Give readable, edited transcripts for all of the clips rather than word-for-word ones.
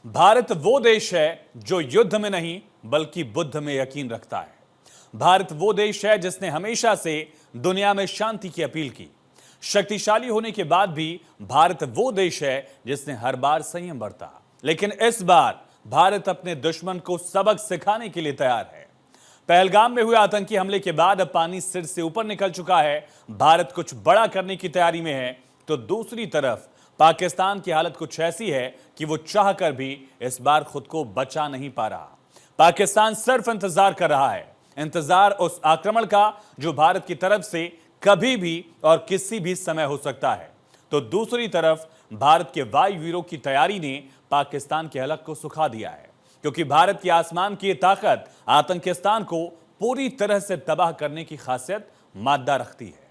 भारत वो देश है जो युद्ध में नहीं बल्कि बुद्ध में यकीन रखता है। भारत वो देश है जिसने हमेशा से दुनिया में शांति की अपील की। शक्तिशाली होने के बाद भी भारत वो देश है जिसने हर बार संयम बरता। लेकिन इस बार भारत अपने दुश्मन को सबक सिखाने के लिए तैयार है। पहलगाम में हुए आतंकी हमले के बाद अब पानी सिर से ऊपर निकल चुका है। भारत कुछ बड़ा करने की तैयारी में है, तो दूसरी तरफ पाकिस्तान की हालत कुछ ऐसी है कि वो चाहकर भी इस बार खुद को बचा नहीं पा रहा। पाकिस्तान सिर्फ इंतजार कर रहा है, इंतजार उस आक्रमण का जो भारत की तरफ से कभी भी और किसी भी समय हो सकता है। तो दूसरी तरफ भारत के वायुवीरों की तैयारी ने पाकिस्तान की हलक को सुखा दिया है, क्योंकि भारत के आसमान की ताकत आतंकिस्तान को पूरी तरह से तबाह करने की खासियत मादा रखती है।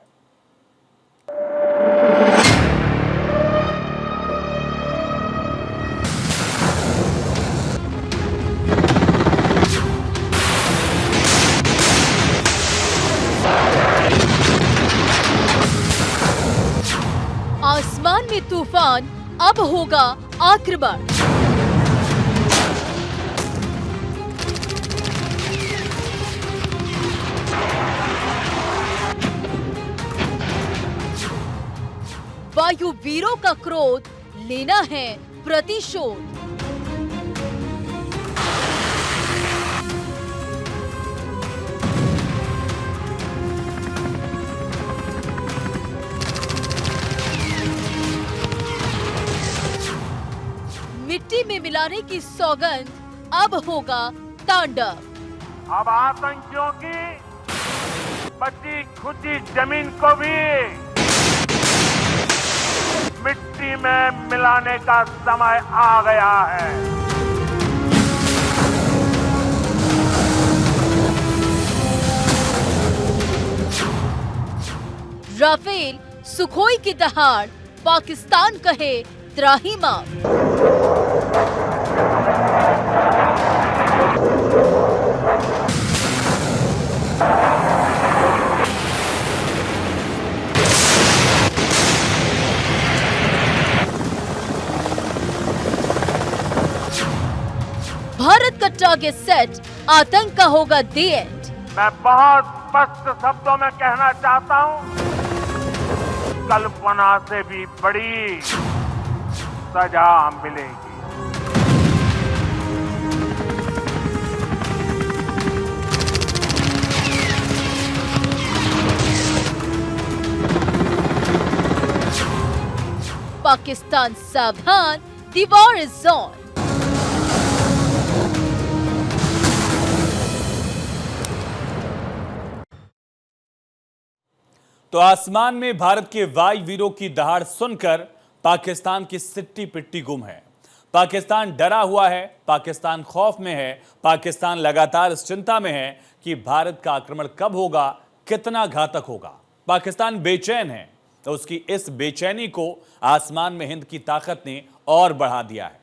आसमान में तूफान, अब होगा आक्रमण। वायु वीरों का क्रोध, लेना है प्रतिशोध। मिट्टी में मिलाने की सौगंध, अब होगा तांडव। अब आतंकियों की बची खुची जमीन को भी मिट्टी में मिलाने का समय आ गया है। राफेल, सुखोई की दहाड़, पाकिस्तान कहे त्राहिमाम। भारत का टारगेट सेट, आतंक का होगा द एंड। मैं बहुत स्पष्ट शब्दों में कहना चाहता हूं, कल्पना से भी बड़ी सजा मिलेगी। पाकिस्तान सावधान, द वॉर इज ऑन। तो आसमान में भारत के वायुवीरों की दहाड़ सुनकर पाकिस्तान की सिट्टी पिट्टी गुम है। पाकिस्तान डरा हुआ है, पाकिस्तान खौफ में है, पाकिस्तान लगातार इस चिंता में है कि भारत का आक्रमण कब होगा, कितना घातक होगा। पाकिस्तान बेचैन है, तो उसकी इस बेचैनी को आसमान में हिंद की ताकत ने और बढ़ा दिया है।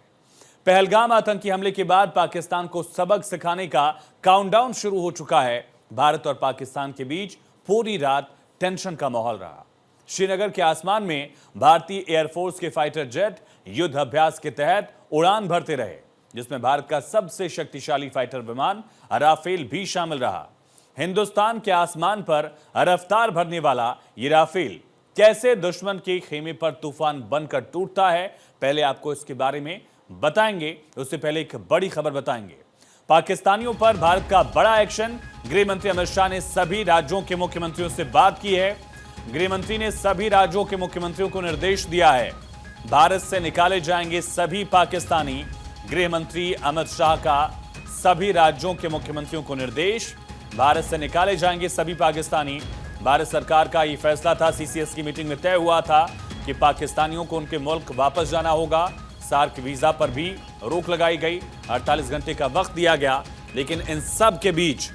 पहलगाम आतंकी हमले के बाद पाकिस्तान को सबक सिखाने का काउंटडाउन शुरू हो चुका है। भारत और पाकिस्तान के बीच पूरी रात टेंशन का माहौल रहा। श्रीनगर के आसमान में भारतीय एयरफोर्स के फाइटर जेट युद्ध अभ्यास के तहत उड़ान भरते रहे, जिसमें भारत का सबसे शक्तिशाली फाइटर विमान राफेल भी शामिल रहा। हिंदुस्तान के आसमान पर रफ्तार भरने वाला ये राफेल कैसे दुश्मन के खेमे पर तूफान बनकर टूटता है, पहले आपको इसके बारे में बताएंगे। उससे पहले एक बड़ी खबर बताएंगे। पाकिस्तानियों पर भारत का बड़ा एक्शन। गृह मंत्री अमित शाह ने सभी राज्यों के मुख्यमंत्रियों से बात की है। गृह मंत्री ने सभी राज्यों के मुख्यमंत्रियों को निर्देश दिया है, भारत से निकाले जाएंगे सभी पाकिस्तानी। गृह मंत्री अमित शाह का सभी राज्यों के मुख्यमंत्रियों को निर्देश, भारत से निकाले जाएंगे सभी पाकिस्तानी। भारत सरकार का यह फैसला था, सीसीएस की मीटिंग में तय हुआ था कि पाकिस्तानियों को उनके मुल्क वापस जाना होगा। सार्क वीजा पर भी रोक लगाई गई, 48 घंटे का वक्त दिया गया। लेकिन इन सब के बीच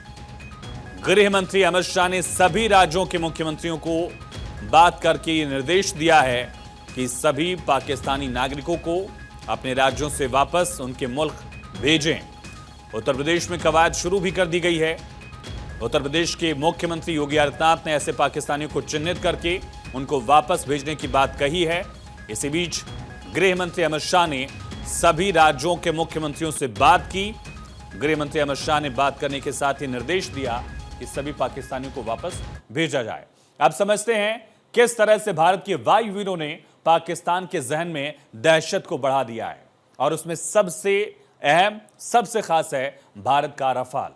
गृह मंत्री अमित शाह ने सभी राज्यों के मुख्यमंत्रियों को बात करके ये निर्देश दिया है कि सभी पाकिस्तानी नागरिकों को अपने राज्यों से वापस उनके मुल्क भेजें। उत्तर प्रदेश में कवायद शुरू भी कर दी गई है। उत्तर प्रदेश के मुख्यमंत्री योगी आदित्यनाथ ने ऐसे पाकिस्तानियों को चिन्हित करके उनको वापस भेजने की बात कही है। इसी बीच गृह मंत्री अमित शाह ने सभी राज्यों के मुख्यमंत्रियों से बात की। गृह मंत्री अमित शाह ने बात करने के साथ ही निर्देश दिया कि सभी पाकिस्तानियों को वापस भेजा जाए। अब समझते हैं किस तरह से भारत के वायुवीरों ने पाकिस्तान के जहन में दहशत को बढ़ा दिया है, और उसमें सबसे अहम, सबसे खास है भारत का राफेल।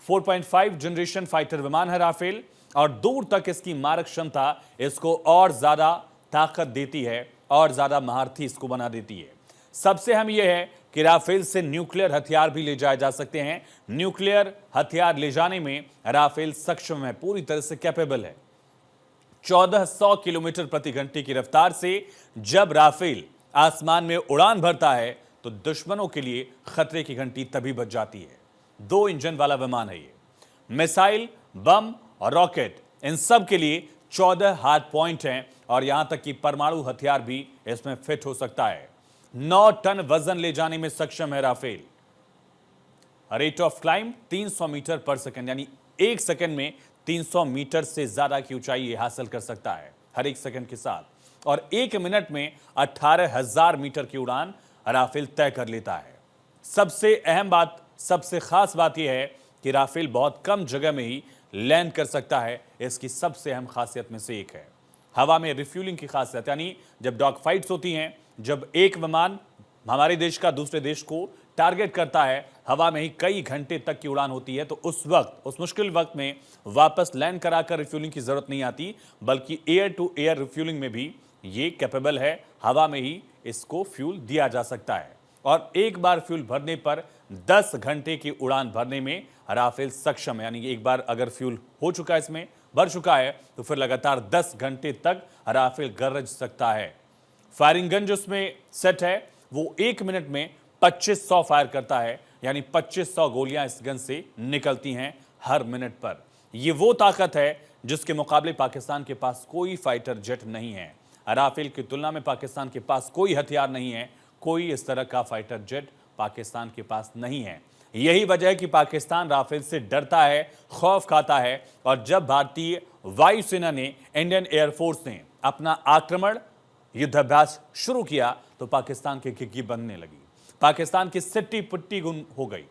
4.5 जनरेशन फाइटर विमान है राफेल, और दूर तक इसकी मारक क्षमता इसको और ज्यादा ताकत देती है और ज्यादा महारथी इसको बना देती है। सबसे अहम यह है कि राफेल से न्यूक्लियर हथियार भी ले जाए जा सकते हैं। न्यूक्लियर हथियार ले जाने में राफेल सक्षम है, पूरी तरह से कैपेबल है। 1400 किलोमीटर प्रति घंटे की रफ्तार से जब राफेल आसमान में उड़ान भरता है तो दुश्मनों के लिए खतरे की घंटी तभी बज जाती है। 2 इंजन वाला विमान है ये। मिसाइल, बम और रॉकेट, इन सब के लिए 14 हार्ड पॉइंट हैं, और यहां तक कि परमाणु हथियार भी इसमें फिट हो सकता है। 9 टन वजन ले जाने में सक्षम है Rafale. Rate of climb 300 metre per second, यानी 1 सेकंड में 300 मीटर से ज्यादा की ऊंचाई हासिल कर सकता है हर 1 सेकंड के साथ, और 1 मिनट में 18,000 मीटर की उड़ान राफेल तय कर लेता है। सबसे अहम बात, सबसे खास बात यह है कि राफेल बहुत कम जगह में ही लैंड कर सकता है। इसकी सबसे अहम खासियत में से एक है हवा में रिफ्यूलिंग की खासियत, यानी जब डॉग फाइट्स होती हैं, जब एक विमान हमारे देश का दूसरे देश को टारगेट करता है, हवा में ही कई घंटे तक की उड़ान होती है, तो उस वक्त, उस मुश्किल वक्त में वापस लैंड कराकर रिफ्यूलिंग की जरूरत नहीं आती, बल्कि एयर टू एयर रिफ्यूलिंग में भी ये कैपेबल है। हवा में ही इसको फ्यूल दिया जा सकता है, और एक बार फ्यूल भरने पर 10 घंटे की उड़ान भरने में राफेल सक्षम है। यानी एक बार अगर फ्यूल हो चुका है, इसमें भर चुका है, तो फिर लगातार 10 घंटे तक राफेल गरज सकता है। फायरिंग गन जो उसमें सेट है वो 1 मिनट में 2500 फायर करता है, यानी 2500 गोलियां इस गन से निकलती हैं हर मिनट पर। यह वो ताकत है जिसके मुकाबले पाकिस्तान के पास कोई फाइटर जेट नहीं है। राफेल की तुलना में पाकिस्तान के पास कोई हथियार नहीं है, कोई इस तरह का फाइटर जेट पाकिस्तान के पास नहीं है। यही वजह है कि पाकिस्तान राफेल से डरता है, खौफ खाता है, और जब भारतीय वायुसेना ने, इंडियन एयरफोर्स ने अपना आक्रमण युद्धाभ्यास शुरू किया तो पाकिस्तान की खिड़की बनने लगी, पाकिस्तान की सिट्टी पुट्टी गुम हो गई।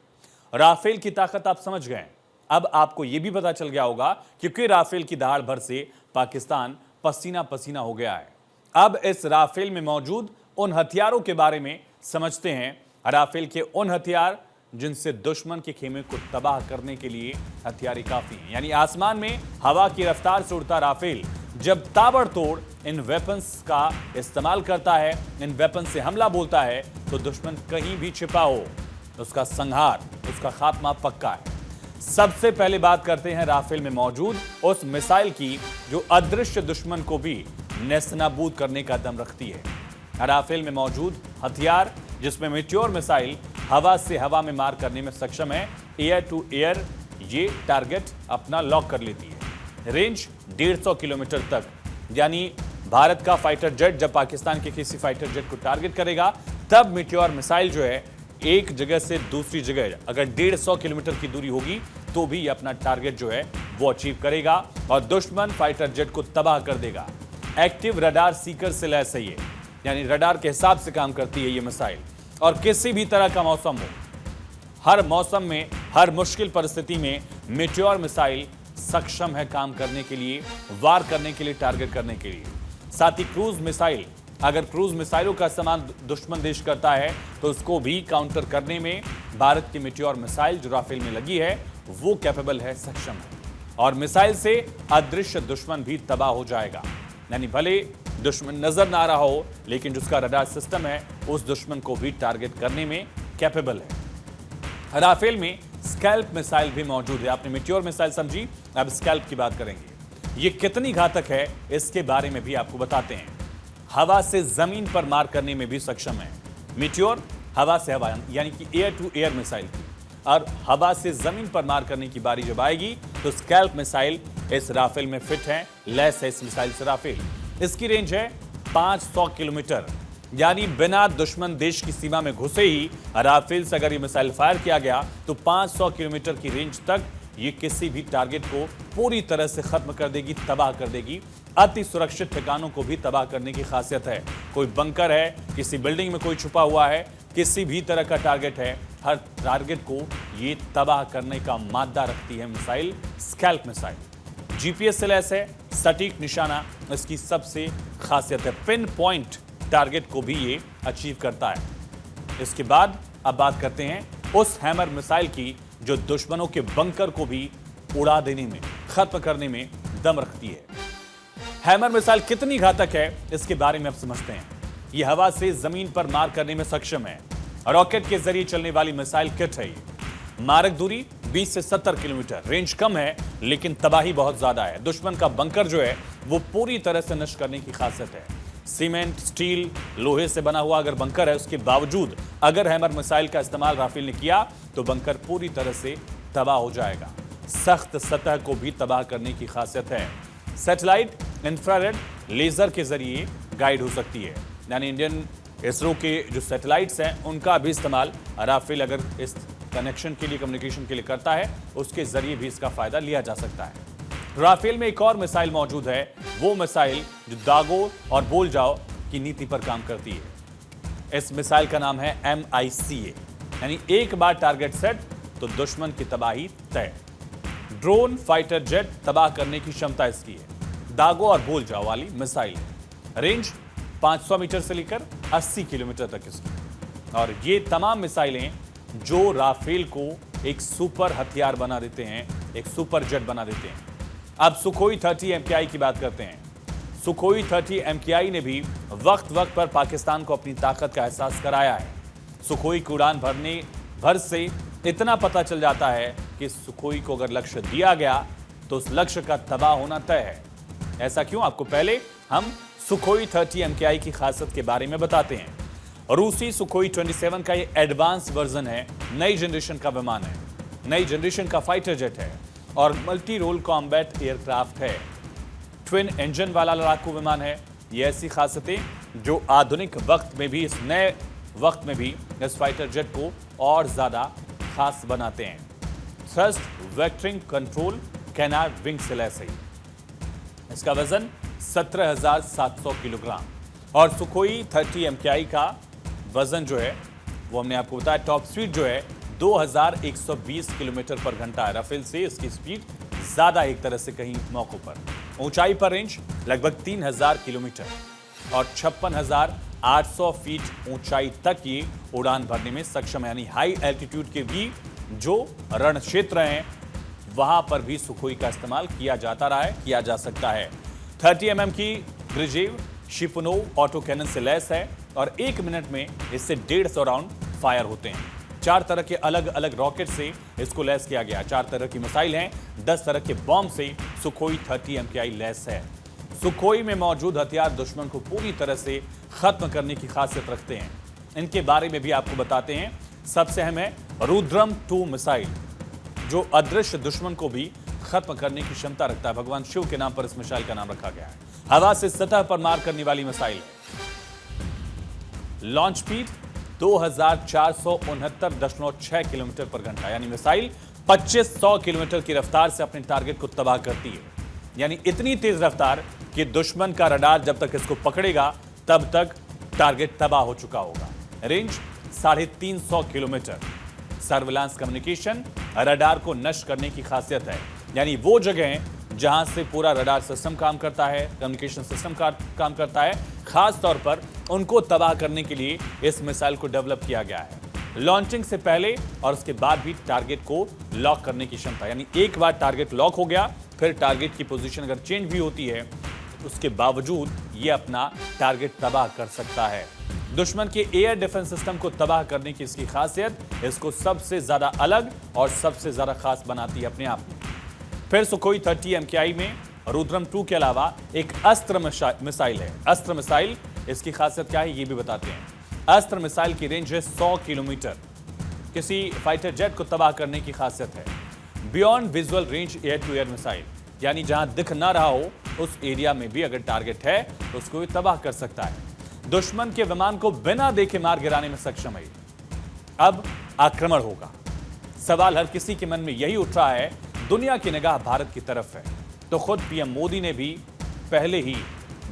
राफेल की ताकत आप समझ गए। अब आपको यह भी पता चल गया होगा क्योंकि राफेल की दहाड़ भर से पाकिस्तान पसीना पसीना हो गया है। अब इस राफेल में मौजूद उन हथियारों के बारे में समझते हैं। राफेल के उन हथियार जिनसे दुश्मन के खेमे को तबाह करने के लिए हथियार काफी हैं। यानी आसमान में हवा की रफ्तार से उड़ता राफेल जब ताबड़तोड़ इन वेपन्स का इस्तेमाल करता है, इन वेपन से हमला बोलता है, तो दुश्मन कहीं भी छिपा हो उसका संहार, उसका खात्मा पक्का है। सबसे पहले बात करते हैं राफेल में मौजूद उस मिसाइल की जो अदृश्य दुश्मन को भी नेस्तनाबूद करने का दम रखती है। राफेल में मौजूद हथियार जिसमें मेट्योर मिसाइल हवा से हवा में मार करने में सक्षम है। एयर टू एयर ये टारगेट अपना लॉक कर लेती है। रेंज 150 किलोमीटर तक, यानी भारत का फाइटर जेट जब पाकिस्तान के किसी फाइटर जेट को टारगेट करेगा तब मेट्योर मिसाइल जो है एक जगह से दूसरी जगह अगर 150 किलोमीटर की दूरी होगी तो भी अपना टारगेट जो है वो अचीव करेगा और दुश्मन फाइटर जेट को तबाह कर देगा। एक्टिव रडार सीकर से लैस है ये, यानी रडार के हिसाब से काम करती है ये मिसाइल, और किसी भी तरह का मौसम हो, हर मौसम में, हर मुश्किल परिस्थिति में मेट्योर मिसाइल सक्षम है काम करने के लिए, वार करने के लिए, टारगेट करने के लिए। साथ ही क्रूज मिसाइल, अगर क्रूज मिसाइलों का इस्तेमाल दुश्मन देश करता है तो उसको भी काउंटर करने में भारत की मेट्योर मिसाइल जो राफेल में लगी है वो कैपेबल है, सक्षम है, और मिसाइल से अदृश्य दुश्मन भी तबाह हो जाएगा। यानी भले दुश्मन नजर ना आ रहा हो लेकिन जिसका रडार सिस्टम है उस दुश्मन को भी टारगेट करने में कैपेबल है। राफेल में स्कैल्प मिसाइल भी मौजूद है। आपने मेट्योर मिसाइल समझी, अब स्कैल्प की बात करेंगे। ये कितनी घातक है इसके बारे में भी आपको बताते हैं। हवा से जमीन पर मार करने में भी सक्षम है। मेट्योर हवा से हवा यानी कि एयर टू एयर मिसाइल की, और हवा से जमीन पर मार करने की बारी जब आएगी तो स्कैल्प मिसाइल इस राफेल में फिट है, लैस है इस मिसाइल से राफेल। इसकी रेंज है 500 किलोमीटर, यानी बिना दुश्मन देश की सीमा में घुसे ही राफेल से अगर ये मिसाइल फायर किया गया तो 500 किलोमीटर की रेंज तक ये किसी भी टारगेट को पूरी तरह से खत्म कर देगी, तबाह कर देगी। अति सुरक्षित ठिकानों को भी तबाह करने की खासियत है। कोई बंकर है, किसी बिल्डिंग में कोई छुपा हुआ है, किसी भी तरह का टारगेट है, हर टारगेट को ये तबाह करने का मादा रखती है मिसाइल, स्कैल्प मिसाइल। जीपीएस से लैस है, सटीक निशाना इसकी सबसे खासियत है। पिन पॉइंट टारगेट को भी ये अचीव करता है। इसके बाद अब बात करते हैं उस हैमर मिसाइल की जो दुश्मनों के बंकर को भी उड़ा देने में, खत्म करने में दम रखती है। हैमर मिसाइल कितनी घातक है इसके बारे में अब समझते हैं। यह हवा से जमीन पर मार करने में सक्षम है। रॉकेट के जरिए चलने वाली मिसाइल किट है। मारक दूरी 20 से 70 किलोमीटर, रेंज कम है लेकिन तबाही बहुत ज्यादा है। दुश्मन का बंकर जो है वो पूरी तरह से नष्ट करने की खासियत है। सीमेंट, स्टील, लोहे से बना हुआ अगर बंकर है, उसके बावजूद अगर हैमर मिसाइल का इस्तेमाल राफेल ने किया तो बंकर पूरी तरह से तबाह हो जाएगा। सख्त सतह को भी तबाह करने की खासियत है। सैटेलाइट इंफ्रारेड लेजर के जरिए गाइड हो सकती है, यानी इंडियन इसरो के जो सैटेलाइट्स हैं उनका भी इस्तेमाल राफेल अगर इस कनेक्शन के लिए, कम्युनिकेशन के लिए करता है, उसके जरिए भी इसका फायदा लिया जा सकता है। राफेल में एक और मिसाइल मौजूद है, वो मिसाइल जो दागो और बोल जाओ की नीति पर काम करती है। इस मिसाइल का नाम है MICA, यानी एक बार टारगेट सेट तो दुश्मन की तबाही तय। ड्रोन, फाइटर जेट तबाह करने की क्षमता इसकी है। दागो और बोल जाओ वाली मिसाइल है। रेंज 500 मीटर से लेकर 80 किलोमीटर तक इसकी। और ये तमाम मिसाइलें जो राफेल को एक सुपर हथियार बना देते हैं, एक सुपर जेट बना देते हैं। अब सुखोई 30 MKI की बात करते हैं। सुखोई 30 MKI ने भी वक्त वक्त पर पाकिस्तान को अपनी ताकत का एहसास कराया है। सुखोई की उड़ान भरने भर से इतना पता चल जाता है कि सुखोई को अगर लक्ष्य दिया गया तो उस लक्ष्य का तबाह होना तय है। ऐसा क्यों? आपको पहले हम सुखोई 30 MKI की खासियत के बारे में बताते हैं। रूसी सुखोई 27 का ये एडवांस वर्जन है, नई जनरेशन का विमान है, नई जनरेशन का फाइटर जेट है और मल्टी रोल कॉम्बैट एयरक्राफ्ट है। ट्विन इंजन वाला लड़ाकू विमान है। ये ऐसी खासियतें जो आधुनिक वक्त में भी, इस नए वक्त में भी इस फाइटर जेट को और ज्यादा खास बनाते हैं। Thrust vectoring control canard wing से लैस है। इसका वजन 17,700 किलोग्राम और सुखोई 30 MKI का वजन जो है वो हमने आपको बताया। टॉप स्पीड जो है 2120 किलोमीटर पर घंटा है। राफेल से इसकी स्पीड ज्यादा एक तरह से कहीं मौकों पर। ऊंचाई पर रेंज लगभग 3000 किलोमीटर और 56,800 फीट ऊंचाई तक ये उड़ान भरने में सक्षम है। यानी हाई एल्टीट्यूड के भी जो रण क्षेत्र हैं वहां पर भी सुखोई का इस्तेमाल किया जाता रहा है, किया जा सकता है। 30 mm की ग्रिजेव शिपुनोव ऑटो कैनन से लैस है और 1 मिनट में इससे 150 राउंड फायर होते हैं। 4 तरह के अलग अलग रॉकेट से इसको लैस किया गया। 4 तरह की मिसाइल हैं, 10 तरह के बॉम्ब से सुखोई 30 MKI लैस है। सुखोई में मौजूद हथियार दुश्मन को पूरी तरह से खत्म करने की खासियत रखते हैं। इनके बारे में भी आपको बताते हैं। सबसे अहम है रुद्रम 2 मिसाइल, जो अदृश्य दुश्मन को भी खत्म करने की क्षमता रखता है। भगवान शिव के नाम पर इस मिसाइल का नाम रखा गया है। हवा से सतह पर मार करने वाली मिसाइल है। लॉन्च स्पीड 2469.6 किलोमीटर पर घंटा, यानी मिसाइल 2500 किलोमीटर की रफ्तार से अपने टारगेट को तबाह करती है। यानी इतनी तेज रफ्तार कि दुश्मन का रडार जब तक इसको पकड़ेगा तब तक टारगेट तबाह हो चुका होगा। Range 350 kilometre. Surveillance communication radar को नष्ट करने की खासियत है। यानी वो जगह जहां से पूरा रडार सिस्टम काम करता है, कम्युनिकेशन सिस्टम काम करता है, खास तौर पर उनको तबाह करने के लिए इस मिसाइल को डेवलप किया गया है। लॉन्चिंग से पहले और उसके बाद भी टारगेट को लॉक करने की क्षमता, यानी एक बार टारगेट लॉक हो गया फिर टारगेट की पोजीशन अगर चेंज भी होती है उसके बावजूद ये अपना टारगेट तबाह कर सकता है। दुश्मन के एयर डिफेंस सिस्टम को तबाह करने की इसकी खासियत इसको सबसे ज्यादा अलग और सबसे ज्यादा खास बनाती है अपने आप में। फिर सुखोई 30 MKI में रुद्रम 2 के अलावा एक अस्त्र मिसाइल है। अस्त्र मिसाइल, इसकी खासियत क्या है ये भी बताते हैं। अस्त्र मिसाइल की रेंज है 100 किलोमीटर। किसी फाइटर जेट को तबाह करने की खासियत है। Beyond visual range air to air missile, यानी जहां दिख ना रहा हो उस एरिया में भी अगर टारगेट है तो उसको तबाह कर सकता है। दुश्मन के विमान को बिना देखे मार गिराने में सक्षम है। अब आक्रमण होगा। सवाल हर किसी के मन में यही उठ रहा है, दुनिया की निगाह भारत की तरफ है, तो खुद पीएम मोदी ने भी पहले ही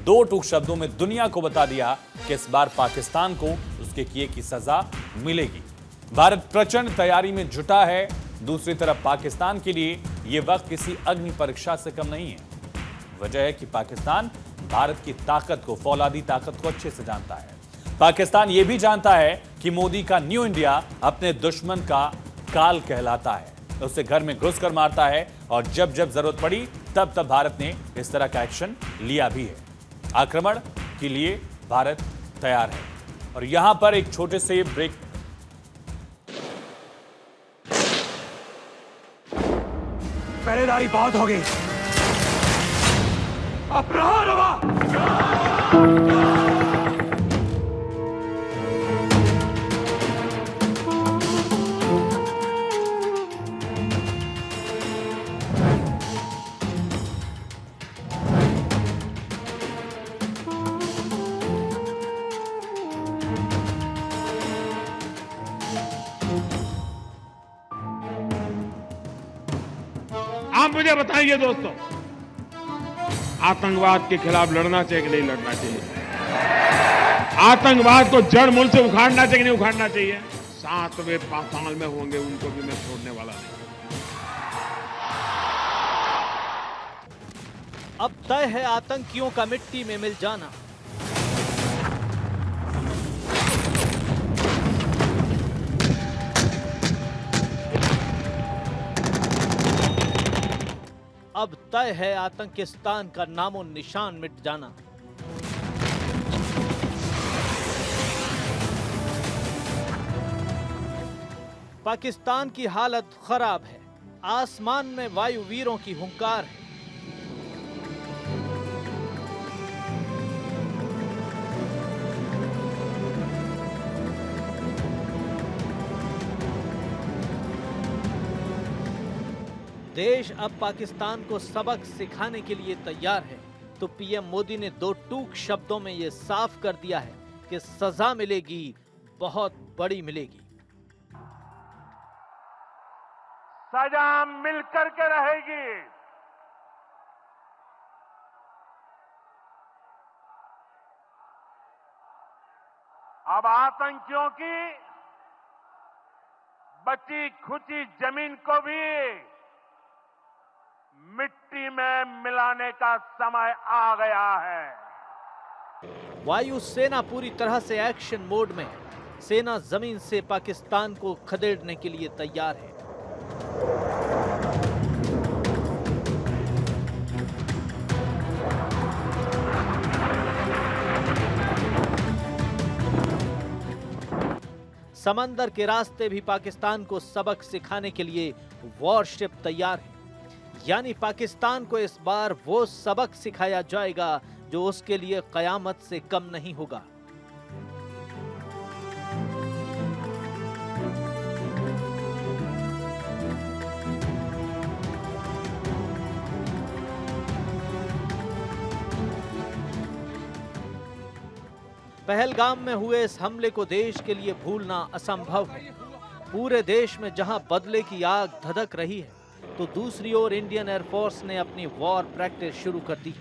2 टूक शब्दों में दुनिया को बता दिया कि इस बार पाकिस्तान को उसके किए की सजा मिलेगी। भारत प्रचंड तैयारी में जुटा है। दूसरी तरफ पाकिस्तान के लिए यह वक्त किसी अग्नि परीक्षा से कम नहीं है। वजह है कि पाकिस्तान भारत की ताकत को, फौलादी ताकत को अच्छे से जानता है। पाकिस्तान यह भी जानता है कि मोदी का न्यू इंडिया अपने दुश्मन का काल कहलाता है, उसे घर में घुसकर मारता है और जब जब जरूरत पड़ी तब तब भारत ने इस तरह का एक्शन लिया भी है। आक्रमण के लिए भारत तैयार है। और यहां पर एक छोटे से ब्रेक। पहरेदारी बहुत हो गई, अब प्रहार होगा। आप मुझे बताइए दोस्तों, आतंकवाद के खिलाफ लड़ना चाहिए कि नहीं लड़ना चाहिए? आतंकवाद को जड़ मूल से उखाड़ना चाहिए कि नहीं उखाड़ना चाहिए? 7वें पाताल में होंगे उनको भी मैं छोड़ने वाला नहीं। अब तय है आतंकियों का मिट्टी में मिल जाना। अब तय है आतंकिस्तान का नामो निशान मिट जाना। पाकिस्तान की हालत खराब है। आसमान में वायुवीरों की हुंकार है। देश अब पाकिस्तान को सबक सिखाने के लिए तैयार है, तो पीएम मोदी ने 2 टूक शब्दों में यह साफ कर दिया है कि सजा मिलेगी, बहुत बड़ी मिलेगी। सजा मिलकर के रहेगी। अब आतंकियों की बची खुची जमीन को भी मिट्टी में मिलाने का समय आ गया है। वायु सेना पूरी तरह से एक्शन मोड में है। सेना जमीन से पाकिस्तान को खदेड़ने के लिए तैयार है। समंदर के रास्ते भी पाकिस्तान को सबक सिखाने के लिए वॉरशिप तैयार है। यानी पाकिस्तान को इस बार वो सबक सिखाया जाएगा जो उसके लिए कयामत से कम नहीं होगा। पहलगाम में हुए इस हमले को देश के लिए भूलना असंभव है। पूरे देश में जहां बदले की आग धधक रही है, तो दूसरी ओर इंडियन एयरफोर्स ने अपनी वॉर प्रैक्टिस शुरू कर दी।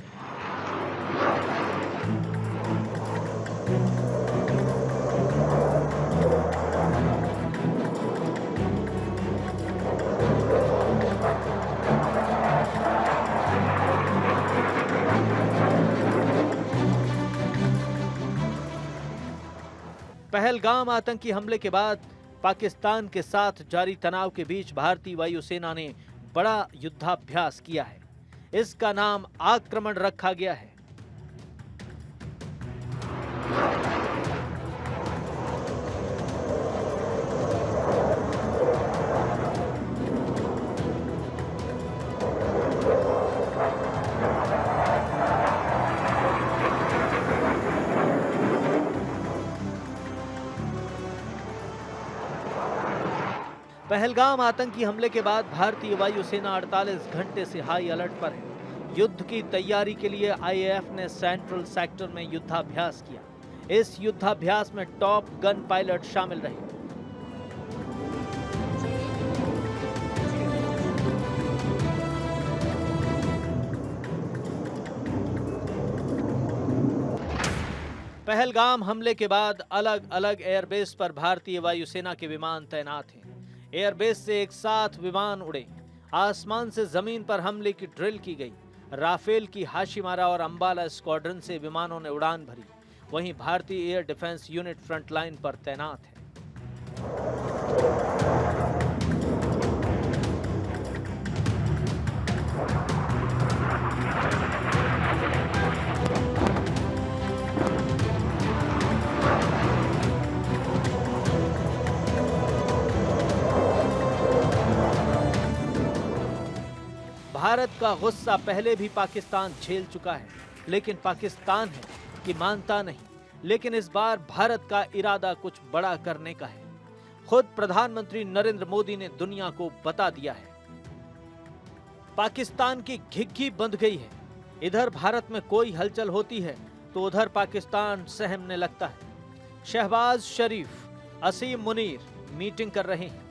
पहलगाम आतंकी हमले के बाद पाकिस्तान के साथ जारी तनाव के बीच भारतीय वायुसेना ने बड़ा युद्धाभ्यास किया है। इसका नाम आक्रमण रखा गया है। पहलगाम आतंकी हमले के बाद भारतीय वायुसेना 48 घंटे से हाई अलर्ट पर है। युद्ध की तैयारी के लिए आईएएफ ने सेंट्रल सेक्टर में युद्धाभ्यास किया। इस युद्धाभ्यास में टॉप गन पायलट शामिल रहे। पहलगाम हमले के बाद अलग अलग एयरबेस पर भारतीय वायुसेना के विमान तैनात हैं। एयरबेस से एक साथ विमान उड़े, आसमान से जमीन पर हमले की ड्रिल की गई। राफेल की हाशिमारा और अंबाला स्क्वाड्रन से विमानों ने उड़ान भरी। वहीं भारतीय एयर डिफेंस यूनिट फ्रंटलाइन पर तैनात है। भारत का गुस्सा पहले भी पाकिस्तान झेल चुका है, लेकिन पाकिस्तान है कि मानता नहीं। लेकिन इस बार भारत का इरादा कुछ बड़ा करने का है। खुद प्रधानमंत्री नरेंद्र मोदी ने दुनिया को बता दिया है। पाकिस्तान की घिघी बंध गई है। इधर भारत में कोई हलचल होती है तो उधर पाकिस्तान सहमने लगता है। शहबाज शरीफ, असीम मुनीर मीटिंग कर रहे हैं।